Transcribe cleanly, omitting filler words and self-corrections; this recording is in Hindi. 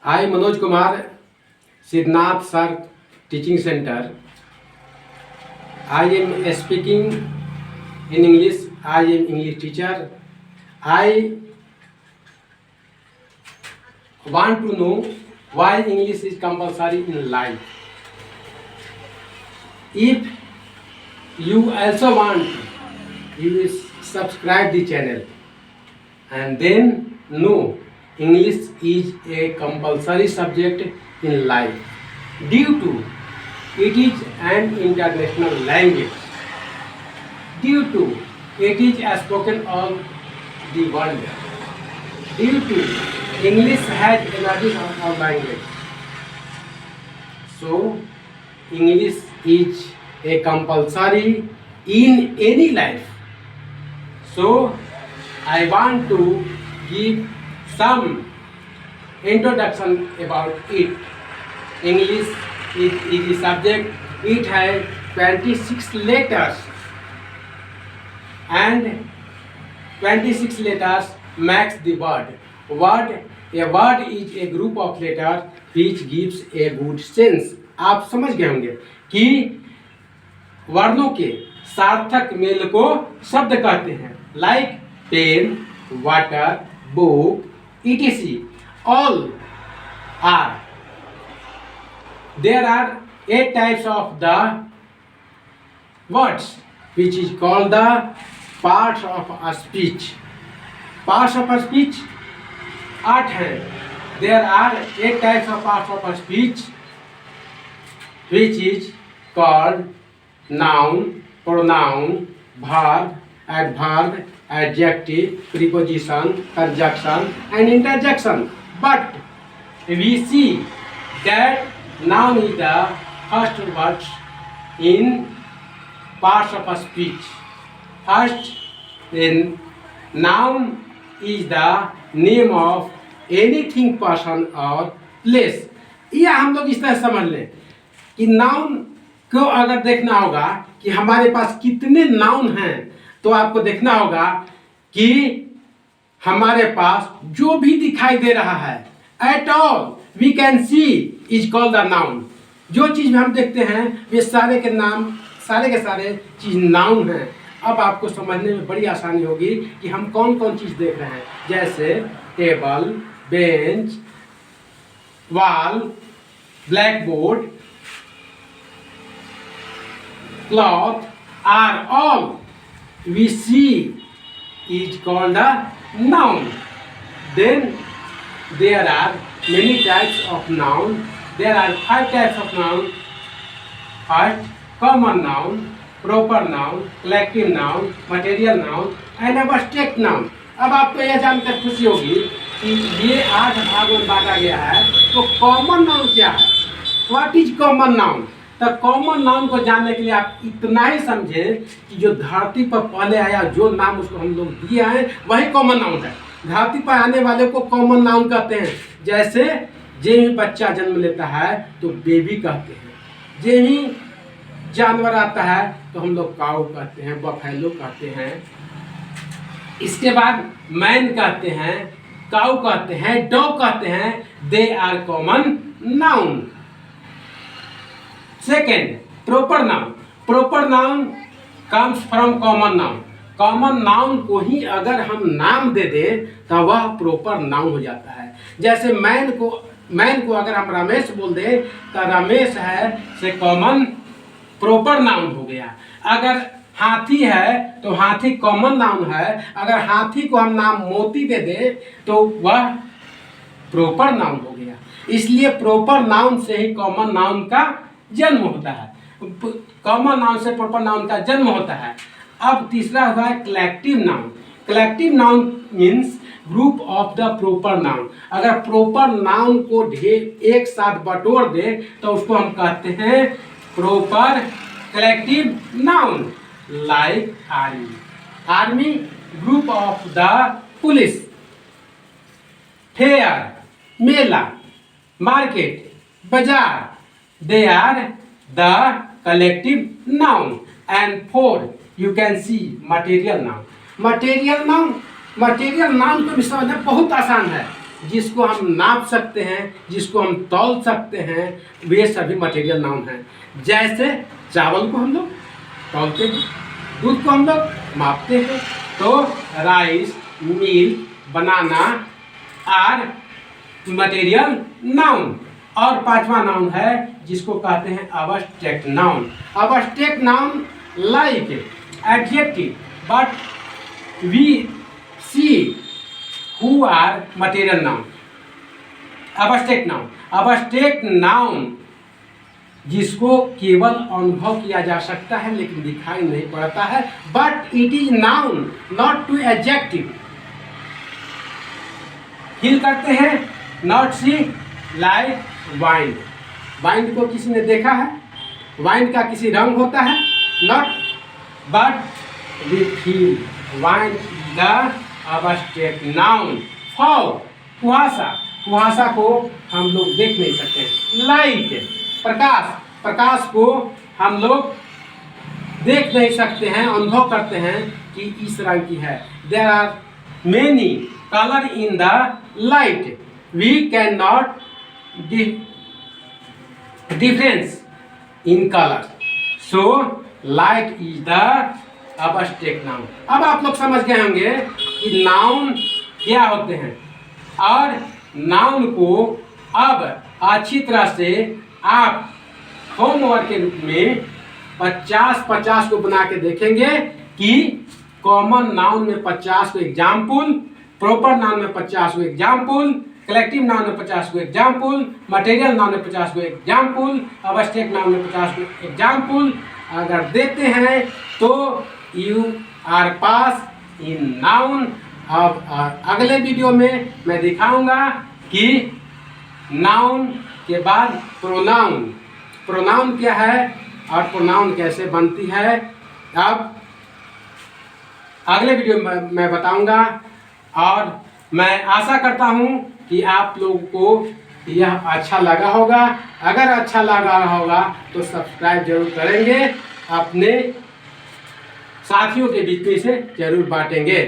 I, Manoj Kumar, Siddhnath Sir Teaching Center. I am speaking in English. I am English teacher. I want to know why English is compulsory in life. If you also want, you will subscribe the channel and then know English is a compulsory subject in life due to it is an international language, due to it is spoken all the world, due to English has energy of our language. So English is a compulsory in any life. So I want to give some introduction about it. English is a subject. It has 26 letters and 26 letters makes the word. A word is a group of letters which gives a good sense. आप समझ गए होंगे कि वर्णों के सार्थक मेल को शब्द कहते हैं. Like pen, water, book, etc. All are. There are 8 types of the words which is called the parts of a speech. Parts of a speech 8 हैं. There are 8 types of parts of a speech which is called noun, pronoun, verb, adverb, adjective, preposition, conjunction and interjection. But we see that noun is the first word in parts of a speech. First, then noun is the name of anything, person or place. यह हम लोग इस तरह समझ लें कि नाउन को अगर देखना होगा कि हमारे पास कितने नाउन हैं, तो आपको देखना होगा कि हमारे पास जो भी दिखाई दे रहा है at all we can see is called the noun. जो चीज़ हम देखते हैं वे सारे के नाम, सारे के सारे चीज़ नाउन हैं. अब आपको समझने में बड़ी आसानी होगी कि हम कौन कौन चीज़ देख रहे हैं. जैसे table, bench, wall, black board, cloth are all we see is called a noun. Then there are many types of noun. There are 5 types of noun. First, common noun, proper noun, collective noun, material noun and abstract noun. अब आपको यह जानकर खुशी होगी कि ये 8 भागों में बांटा गया है. तो कॉमन नाउन क्या है? What is common noun? तो कॉमन नाउन को जानने के लिए आप इतना ही समझें कि जो धरती पर पहले आया, जो नाम उसको हम लोग दिए हैं वही कॉमन नाउन है. धरती पर आने वाले को कॉमन नाउन कहते हैं. जैसे जे ही बच्चा जन्म लेता है तो बेबी कहते हैं. जे ही जानवर आता है तो हम लोग काऊ कहते हैं, बफेलो कहते हैं. इसके बाद मैन कहते हैं, काऊ कहते हैं, डॉग कहते हैं. They are common noun. Second, proper noun. Proper noun comes from common noun. Common noun को ही अगर हम नाम दे दें तो वह प्रॉपर नाउन हो जाता है. जैसे मैन को अगर हम रमेश बोल दें तो रमेश है से कॉमन प्रॉपर नाउन हो गया. अगर हाथी है तो हाथी कॉमन नाउन है. अगर हाथी को हम नाम मोती दे दें तो वह प्रॉपर नाउन हो गया. इसलिए प्रॉपर नाउन से ही कॉमन नाउन का जन्म होता है. कॉमन नाउन से प्रॉपर नाउन का जन्म होता है. अब तीसरा हुआ है collective noun. Collective noun means group of the proper noun. अगर प्रॉपर नाउन को एक साथ बटोर दे तो उसको हम कहते हैं proper collective noun. Like army. Army group of the police. Fair, Mela, market, बाजार. They are the collective noun. And 4, you can see material noun. Material noun को भी समझना बहुत आसान है. जिसको हम नाप सकते हैं, जिसको हम तौल सकते हैं, वे सभी मटेरियल नाउन हैं। जैसे चावल को हम लोग तौलते हैं, दूध को हम लोग मापते हैं, तो rice, milk, banana are material noun. और पांचवा नाउन है जिसको कहते हैं abstract noun. Abstract noun like adjective but we see who are material noun. Abstract noun, abstract noun जिसको केवल अनुभव किया जा सकता है लेकिन दिखाई नहीं पड़ता है, but it is noun not to adjective. Feel करते हैं, not see like wine. Wine को किसी ने देखा है? वाइन का किसी रंग होता है? Not, but we feel. Wine the abstract noun. For कुहासा, कुहासा को हम लोग देख नहीं सकते। लाइट प्रकाश, प्रकाश को हम लोग देख नहीं सकते हैं, अनुभव करते हैं कि इस रंग की है। There are many colour in the light, we can not difference in color, so light is the abstract noun। अब आप लोग समझ गए होंगे कि नाउन क्या होते हैं, और नाउन को अब अच्छी तरह से आप होमवर्क के रूप में 50-50 को बना के देखेंगे कि कॉमन नाउन में 50 को एग्जाम्पल, प्रॉपर नाउन में 50 को एग्जाम्पल, कलेक्टिव नाउन में 50 को एग्जाम्पल, मटेरियल नाउन में 50 को एग्जाम्पल, अब्स्ट्रैक्ट नाउन में 50 को एग्जाम्पल अगर देते हैं तो you are pass in noun. अब अगले वीडियो में मैं दिखाऊंगा कि नाउन के बाद प्रोनाउन, प्रोनाउन क्या है और प्रोनाउन कैसे बनती है, अब अगले वीडियो में मैं बताऊंगा। और मैं आशा करता हूं कि आप लोगों को यह अच्छा लगा होगा। अगर अच्छा लगा होगा तो सब्सक्राइब जरूर करेंगे, अपने साथियों के बीच में इसे जरूर बांटेंगे।